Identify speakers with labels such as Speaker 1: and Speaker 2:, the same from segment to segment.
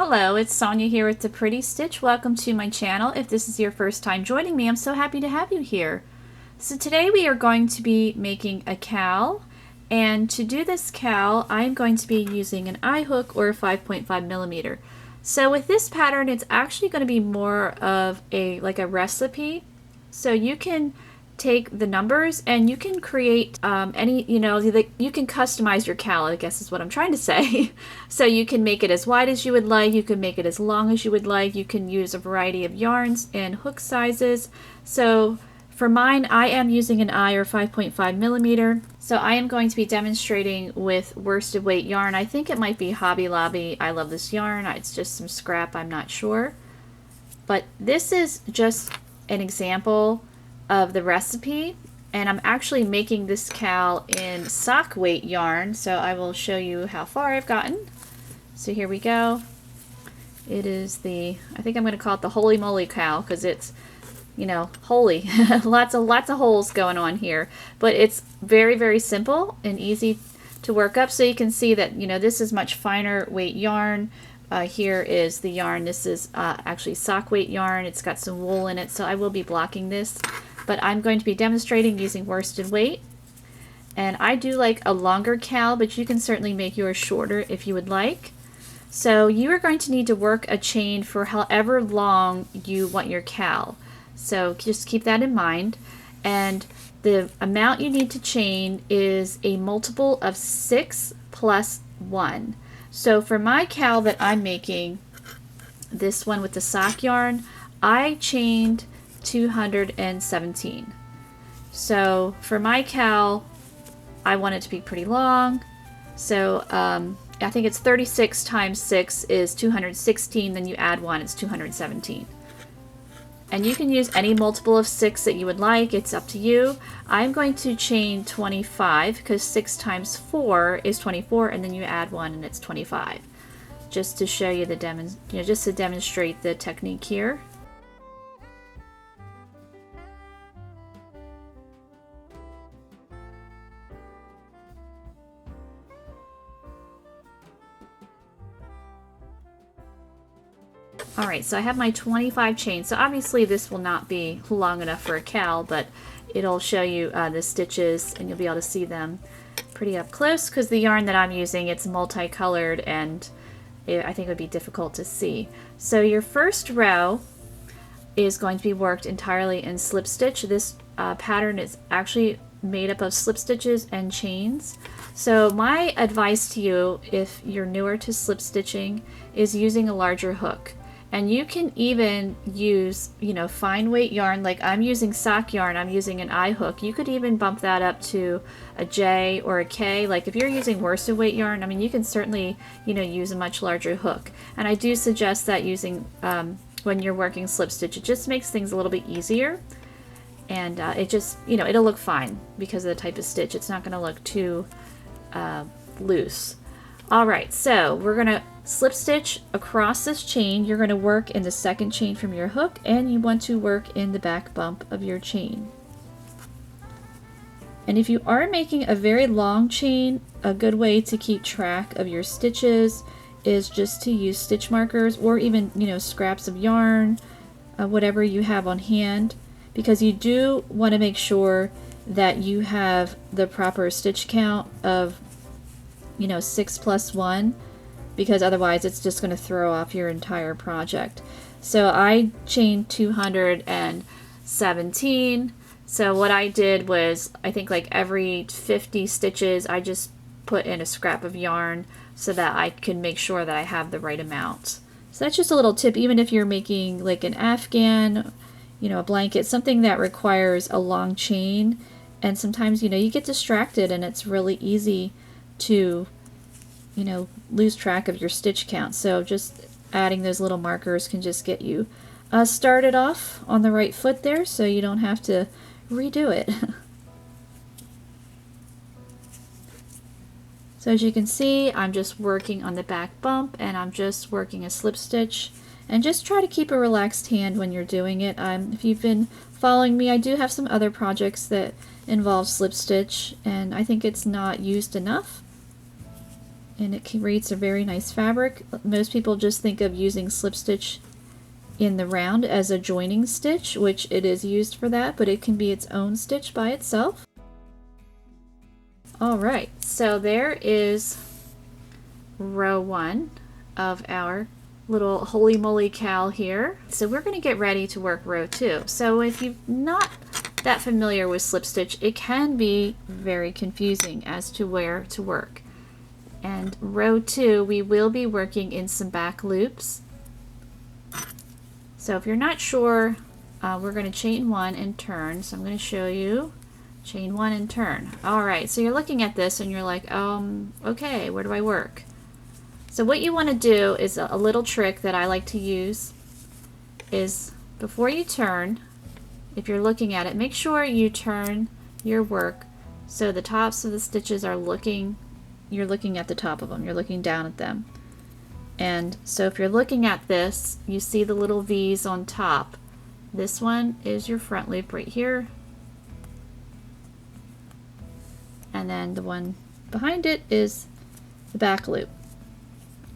Speaker 1: Hello, it's Sonia here with The Pretty Stitch. Welcome to my channel. If this is your first time joining me, I'm so happy to have you here. So today we are going to be making a cowl, and to do this cowl I'm going to be using an eye hook or a 5.5 millimeter. So with this pattern it's actually going to be more of a recipe. So you can take the numbers and you can create you can customize your cowl, I guess is what I'm trying to say. So you can make it as wide as you would like, you can make it as long as you would like, you can use a variety of yarns and hook sizes. So for mine, I am using an eye or 5.5 millimeter. So I am going to be demonstrating with worsted weight yarn. I think it might be Hobby Lobby. I love this yarn. It's just some scrap, I'm not sure. But this is just an example of the recipe, and I'm actually making this cowl in sock weight yarn, so I will show you how far I've gotten. So here we go. It is I think I'm going to call it the Holey Moley Cowl because it's, you know, holy. lots of holes going on here, but it's very, very simple and easy to work up. So you can see that, you know, this is much finer weight yarn. Here is the yarn. This is actually sock weight yarn. It's got some wool in it, so I will be blocking this. But I'm going to be demonstrating using worsted weight. And I do like a longer cowl, but you can certainly make yours shorter if you would like. So you are going to need to work a chain for however long you want your cowl. So just keep that in mind. And the amount you need to chain is a multiple of 6 plus 1. So for my cowl that I'm making, this one with the sock yarn, I chained 217. So for my cowl, I want it to be pretty long. So I think it's 36 times 6 is 216, then you add 1, it's 217. And you can use any multiple of 6 that you would like, it's up to you. I'm going to chain 25 because 6 times 4 is 24, and then you add 1 and it's 25. Just to show you just to demonstrate the technique here. Alright, so I have my 25 chains. So obviously this will not be long enough for a cowl, but it'll show you the stitches and you'll be able to see them pretty up close because the yarn that I'm using, it's multicolored and I think it would be difficult to see. So your first row is going to be worked entirely in slip stitch. This pattern is actually made up of slip stitches and chains. So my advice to you, if you're newer to slip stitching, is using a larger hook. And you can even use, you know, fine weight yarn, like I'm using sock yarn, I'm using an eye hook. You could even bump that up to a J or a K. Like if you're using worsted weight yarn, I mean, you can certainly, you know, use a much larger hook. And I do suggest that using, when you're working slip stitch, it just makes things a little bit easier. And it just, you know, it'll look fine because of the type of stitch. It's not going to look too loose. Alright, so we're going to slip stitch across this chain. You're going to work in the second chain from your hook, and you want to work in the back bump of your chain. And if you are making a very long chain, a good way to keep track of your stitches is just to use stitch markers or even, you know, scraps of yarn, whatever you have on hand, because you do want to make sure that you have the proper stitch count of, you know, 6 plus 1, because otherwise it's just going to throw off your entire project. So I chained 217. So what I did was, I think like every 50 stitches I just put in a scrap of yarn so that I can make sure that I have the right amount. So that's just a little tip, even if you're making like an afghan, you know, a blanket, something that requires a long chain. And sometimes, you know, you get distracted and it's really easy to, you know, lose track of your stitch count. So just adding those little markers can just get you started off on the right foot there, so you don't have to redo it. So as you can see, I'm just working on the back bump and I'm just working a slip stitch, and just try to keep a relaxed hand when you're doing it. If you've been following me, I do have some other projects that involve slip stitch, and I think it's not used enough. and it creates a very nice fabric. Most people just think of using slip stitch in the round as a joining stitch, which it is used for that, but it can be its own stitch by itself. Alright, so there is row 1 of our little Holey Moley Cowl here. So we're going to get ready to work row 2. So if you're not that familiar with slip stitch, it can be very confusing as to where to work. And row 2, we will be working in some back loops. So if you're not sure, we're going to chain 1 and turn. So I'm going to show you. Chain 1 and turn. Alright, so you're looking at this and you're like, okay, where do I work? So what you want to do is a little trick that I like to use is before you turn, if you're looking at it, make sure you turn your work so the tops of the stitches are you're looking at the top of them, you're looking down at them. And so if you're looking at this, you see the little V's on top. This one is your front loop right here. And then the one behind it is the back loop.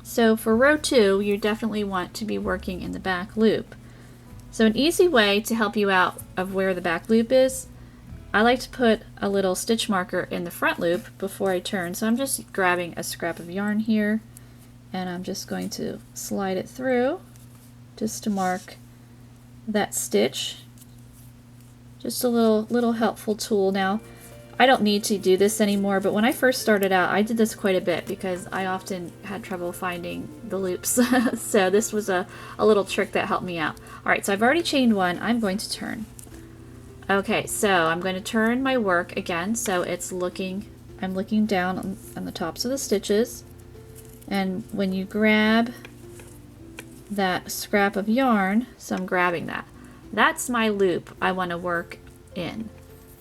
Speaker 1: So for row 2, you definitely want to be working in the back loop. So an easy way to help you out of where the back loop is, I like to put a little stitch marker in the front loop before I turn. So I'm just grabbing a scrap of yarn here and I'm just going to slide it through just to mark that stitch. Just a little helpful tool. Now, I don't need to do this anymore, but when I first started out, I did this quite a bit because I often had trouble finding the loops. So this was a little trick that helped me out. Alright, so I've already chained 1. I'm going to turn. Okay, so I'm going to turn my work again, so I'm looking down on the tops of the stitches. And when you grab that scrap of yarn, so I'm grabbing that. That's my loop I want to work in.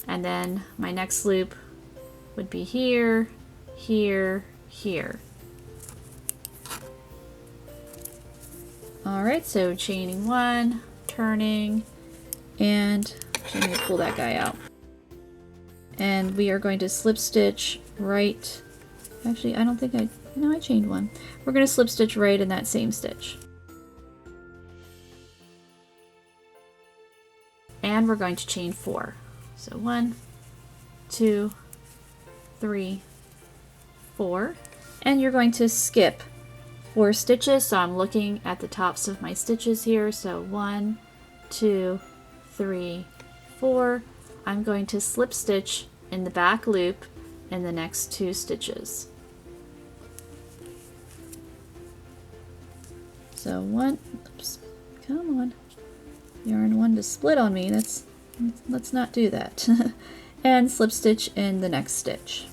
Speaker 1: And then my next loop would be here, here, here. Alright, so chaining 1, turning, and I'm going to pull that guy out. And we are going to slip stitch right, actually I don't think I chained 1. We're going to slip stitch right in that same stitch. And we're going to chain 4. So 1, 2, 3, 4, and you're going to skip 4 stitches. So I'm looking at the tops of my stitches here. So 1, 2, 3, 4. I'm going to slip stitch in the back loop in the next 2 stitches. So 1, oops, come on, yarn 1 to split on me. Let's not do that. And slip stitch in the next stitch.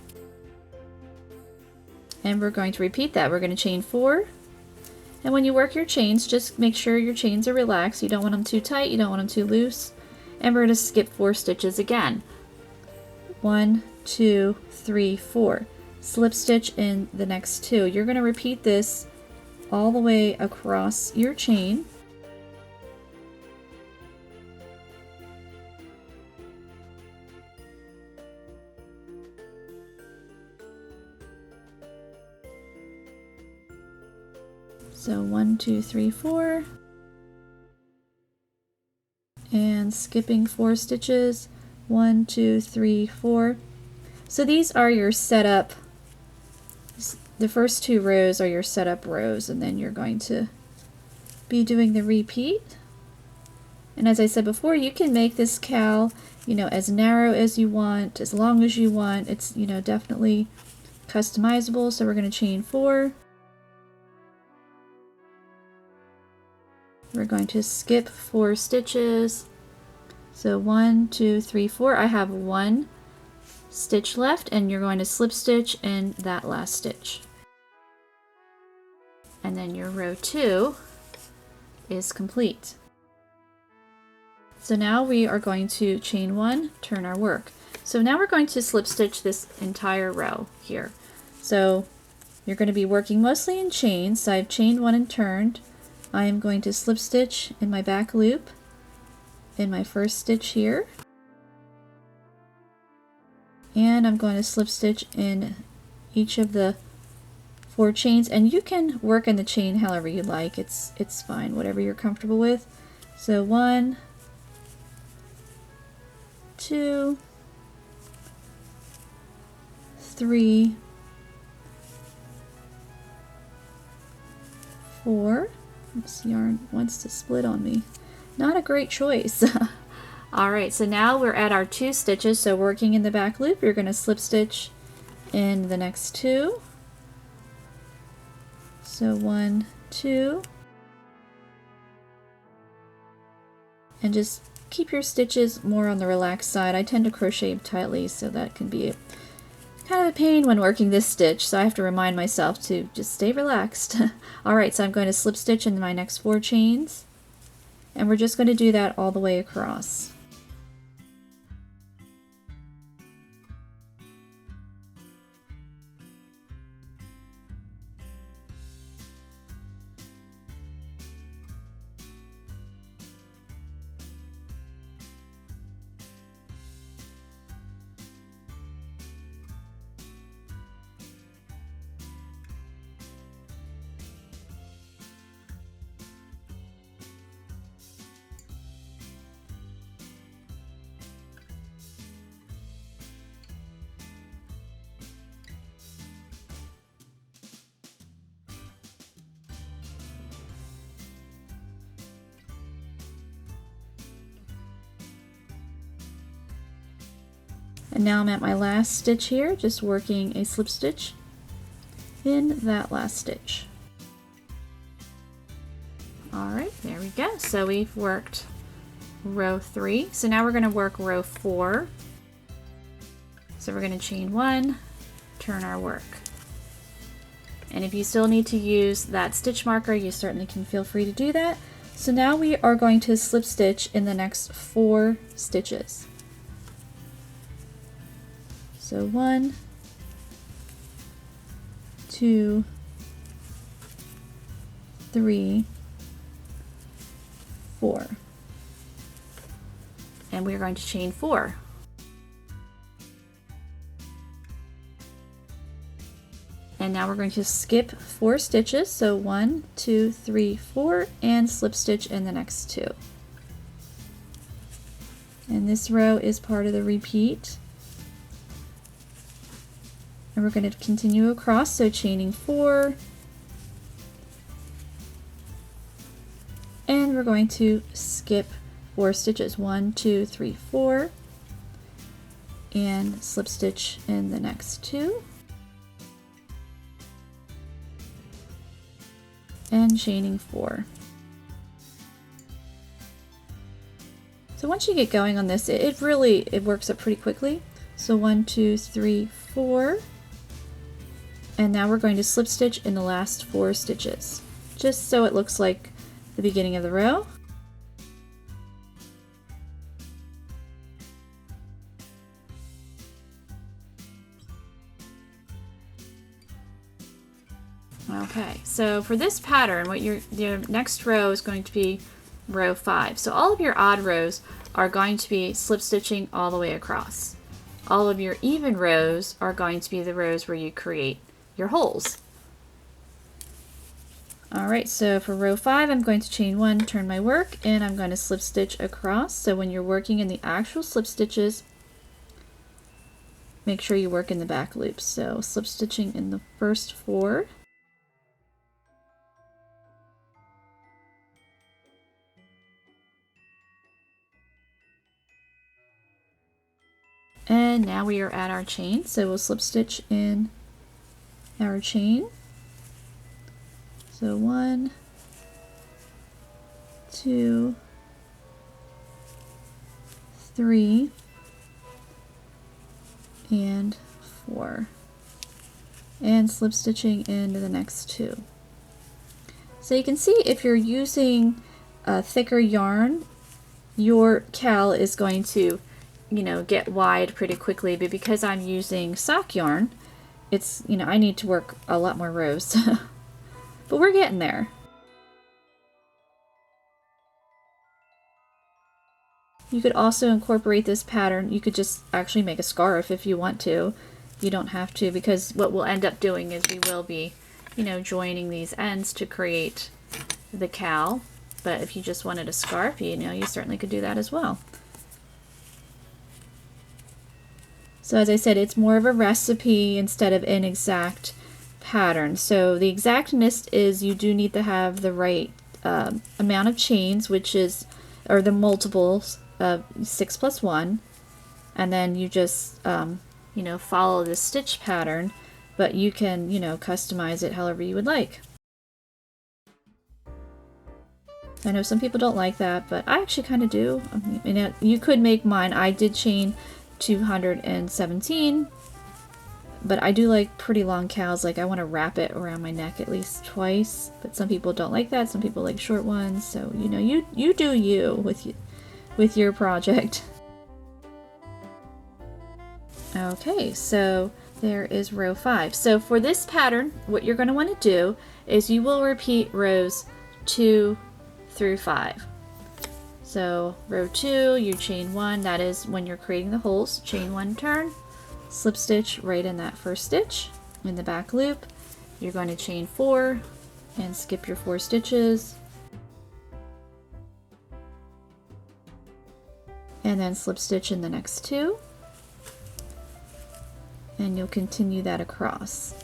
Speaker 1: And we're going to repeat that. We're going to chain 4. And when you work your chains, just make sure your chains are relaxed. You don't want them too tight, you don't want them too loose. And we're going to skip 4 stitches again. 1, 2, 3, 4. Slip stitch in the next 2. You're going to repeat this all the way across your chain. So 1, 2, 3, 4, and skipping 4 stitches, 1, 2, 3, 4. So these are your setup, the first 2 rows are your setup rows, and then you're going to be doing the repeat. And as I said before, you can make this cowl, as narrow as you want, as long as you want. It's, definitely customizable. So we're going to chain 4. We're going to skip 4 stitches. So 1, 2, 3, 4. I have 1 stitch left, and you're going to slip stitch in that last stitch. And then your row 2 is complete. So now we are going to chain 1, turn our work. So now we're going to slip stitch this entire row here. So you're going to be working mostly in chains. So I've chained 1 and turned. I am going to slip stitch in my back loop in my first stitch here, and I'm going to slip stitch in each of the 4 chains, and you can work in the chain however you like. It's fine, whatever you're comfortable with. So 1, 2, 3, 4. This yarn wants to split on me. Not a great choice. Alright, so now we're at our 2 stitches, so working in the back loop, you're going to slip stitch in the next 2. So 1, 2, and just keep your stitches more on the relaxed side. I tend to crochet tightly, so that can be kind of a pain when working this stitch, so I have to remind myself to just stay relaxed. Alright, so I'm going to slip stitch in my next 4 chains, and we're just going to do that all the way across. And now I'm at my last stitch here, just working a slip stitch in that last stitch. Alright, there we go. So we've worked row 3. So now we're going to work row 4. So we're going to chain 1, turn our work. And if you still need to use that stitch marker, you certainly can feel free to do that. So now we are going to slip stitch in the next 4 stitches. So 1, 2, 3, 4. And we're going to chain 4. And now we're going to skip 4 stitches. So 1, 2, 3, 4, and slip stitch in the next 2. And this row is part of the repeat. And we're going to continue across, so chaining 4, and we're going to skip 4 stitches, 1, 2, 3, 4, and slip stitch in the next 2, and chaining 4. So once you get going on this, it works up pretty quickly. So 1, 2, 3, 4. And now we're going to slip stitch in the last 4 stitches, just so it looks like the beginning of the row. Okay, so for this pattern, your next row is going to be row 5. So all of your odd rows are going to be slip stitching all the way across. All of your even rows are going to be the rows where you create your holes. Alright, so for row 5, I'm going to chain 1, turn my work, and I'm going to slip stitch across. So when you're working in the actual slip stitches, make sure you work in the back loops. So slip stitching in the first 4. And now we are at our chain, so we'll slip stitch in our chain. So 1, 2, 3, and 4. And slip stitching into the next 2. So you can see if you're using a thicker yarn, your cowl is going to, get wide pretty quickly, but because I'm using sock yarn, it's, I need to work a lot more rows. But we're getting there. You could also incorporate this pattern. You could just actually make a scarf if you want to. You don't have to, because what we'll end up doing is we will be you know, joining these ends to create the cowl. But if you just wanted a scarf, you know, you certainly could do that as well. So as I said, it's more of a recipe instead of an exact pattern. So the exactness is you do need to have the right amount of chains, which is, or the multiples of 6 plus 1. And then you just, you know, follow the stitch pattern, but you can, you know, customize it however you would like. I know some people don't like that, but I actually kind of do. I mean, you could make mine. I did chain 217, but I do like pretty long cowls. Like I want to wrap it around my neck at least twice, but some people don't like that. Some people like short ones. So, you know, you do you with your project. Okay, so there is row 5. So for this pattern, what you're going to want to do is you will repeat rows 2 through 5. So row 2, you chain 1, that is when you're creating the holes. Chain 1, turn, slip stitch right in that first stitch. In the back loop, you're going to chain 4 and skip your 4 stitches. And then slip stitch in the next 2. And you'll continue that across.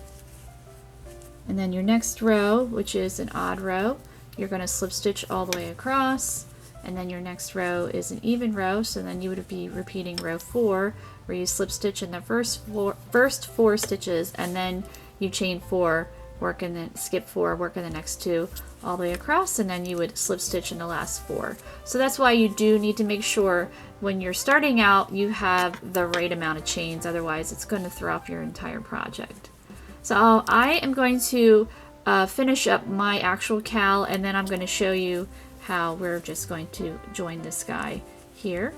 Speaker 1: And then your next row, which is an odd row, you're going to slip stitch all the way across, and then your next row is an even row, so then you would be repeating row 4 where you slip stitch in the first 4 stitches, and then you chain 4, work in the skip 4, work in the next 2 all the way across, and then you would slip stitch in the last 4. So that's why you do need to make sure when you're starting out you have the right amount of chains, otherwise it's going to throw off your entire project. So I am going to finish up my actual cowl, and then I'm going to show you how we're just going to join this guy here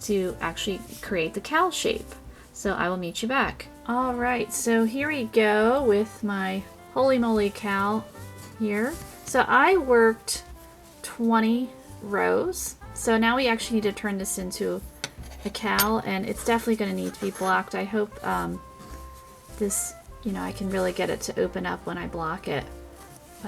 Speaker 1: to actually create the cowl shape. So I will meet you back. Alright, so here we go with my Holey Moley Cowl here. So I worked 20 rows. So now we actually need to turn this into a cowl, and it's definitely going to need to be blocked. I hope this, you know, I can really get it to open up when I block it.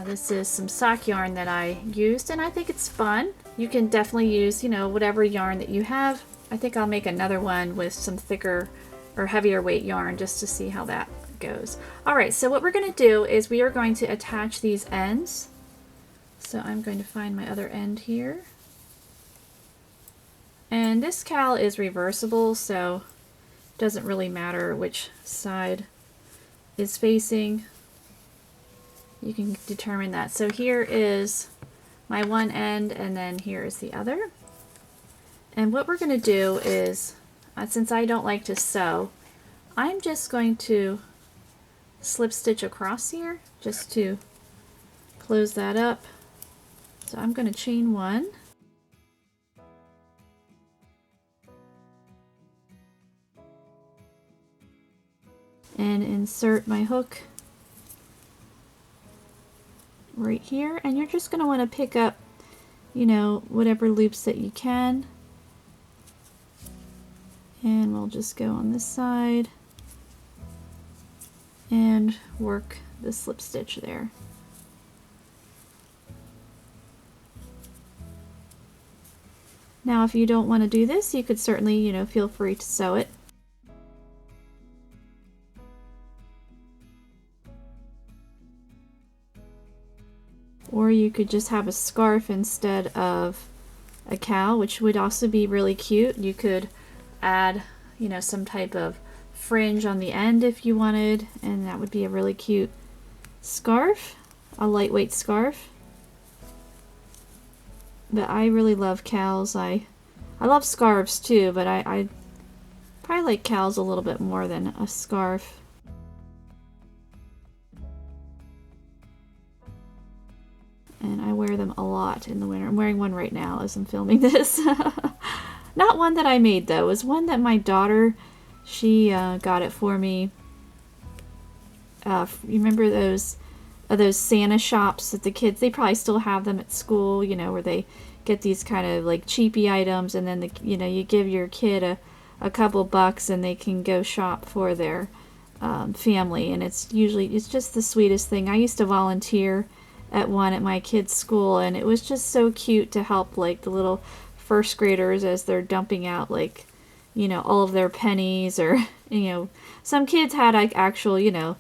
Speaker 1: This is some sock yarn that I used, and I think it's fun. You can definitely use, you know, whatever yarn that you have. I think I'll make another one with some thicker or heavier weight yarn just to see how that goes. Alright, so what we're going to do is we are going to attach these ends. So I'm going to find my other end here. And this cowl is reversible, so it doesn't really matter which side is facing. You can determine that. So here is my one end, and then here is the other. And what we're going to do is, since I don't like to sew, I'm just going to slip stitch across here just to close that up. So I'm going to chain 1. And insert my hook right here, and you're just going to want to pick up, you know, whatever loops that you can, and we'll just go on this side and work the slip stitch there. Now if you don't want to do this, you could certainly, you know, feel free to sew it. Or you could just have a scarf instead of a cowl, which would also be really cute. You could add, you know, some type of fringe on the end if you wanted, and that would be a really cute scarf, a lightweight scarf. But I really love cowls. I love scarves too, but I probably like cowls a little bit more than a scarf. And I wear them a lot in the winter. I'm wearing one right now as I'm filming this. Not one that I made though. It was one that my daughter, she got it for me. You remember those Santa shops that the kids, they probably still have them at school, you know, where they get these kind of like cheapy items, and then you know, you give your kid a couple bucks and they can go shop for their family, and it's just the sweetest thing. I used to volunteer at one at my kids' school, and it was just so cute to help like the little first graders as they're dumping out like, you know, all of their pennies, or you know, some kids had like actual, you know,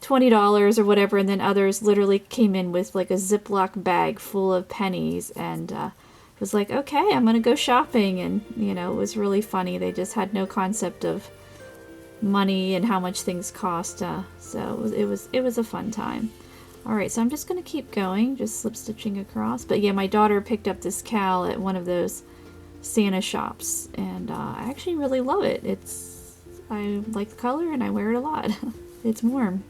Speaker 1: $20 or whatever, and then others literally came in with like a Ziploc bag full of pennies, and it was like, okay, I'm gonna go shopping, and you know, it was really funny. They just had no concept of money and how much things cost, so it was a fun time. Alright, so I'm just going to keep going, just slip stitching across. But yeah, my daughter picked up this cowl at one of those Santa shops, and I actually really love it. I like the color and I wear it a lot. It's warm.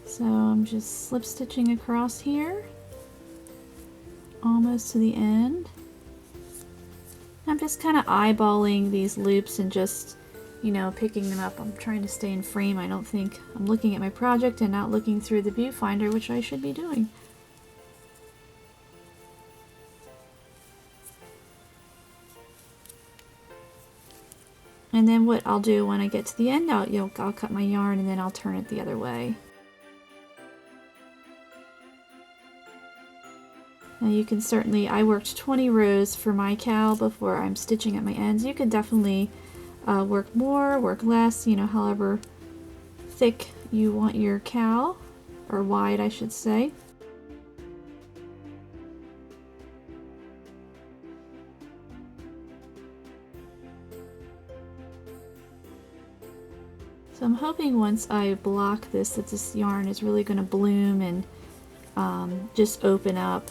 Speaker 1: So I'm just slip stitching across here, almost to the end. I'm just kind of eyeballing these loops and just, you know, picking them up. I'm trying to stay in frame. I don't think I'm looking at my project and not looking through the viewfinder, which I should be doing. And then what I'll do when I get to the end, I'll cut my yarn and then I'll turn it the other way. Now you can certainly, I worked 20 rows for my cowl before I'm stitching at my ends. You can definitely work more, work less, you know, however thick you want your cowl, or wide I should say. So I'm hoping once I block this that this yarn is really going to bloom and just open up,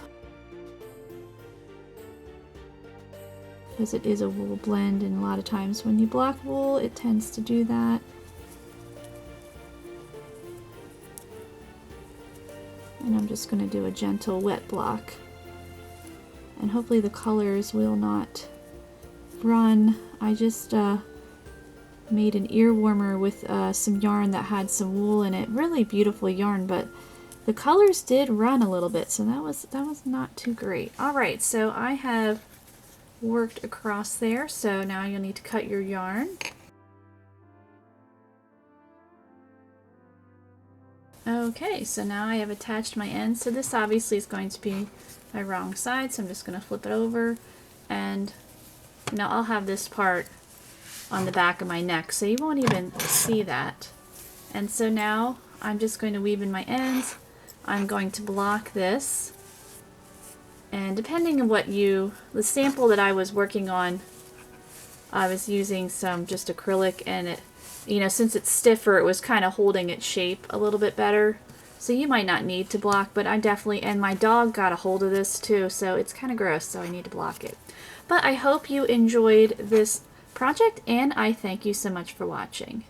Speaker 1: because it is a wool blend, and a lot of times when you block wool it tends to do that. And I'm just going to do a gentle wet block, and hopefully the colors will not run. I just made an ear warmer with some yarn that had some wool in it. Really beautiful yarn, but the colors did run a little bit, so that was not too great. Alright, so I have worked across there, so now you'll need to cut your yarn. Okay, so now I have attached my ends. So this obviously is going to be my wrong side, so I'm just going to flip it over, and now I'll have this part on the back of my neck, so you won't even see that. And so now I'm just going to weave in my ends. I'm going to block this, and depending on what the sample that I was working on, I was using some just acrylic, and it, you know, since it's stiffer, it was kind of holding its shape a little bit better. So you might not need to block, but I definitely, and my dog got a hold of this too, so it's kind of gross, so I need to block it. But I hope you enjoyed this project, and I thank you so much for watching.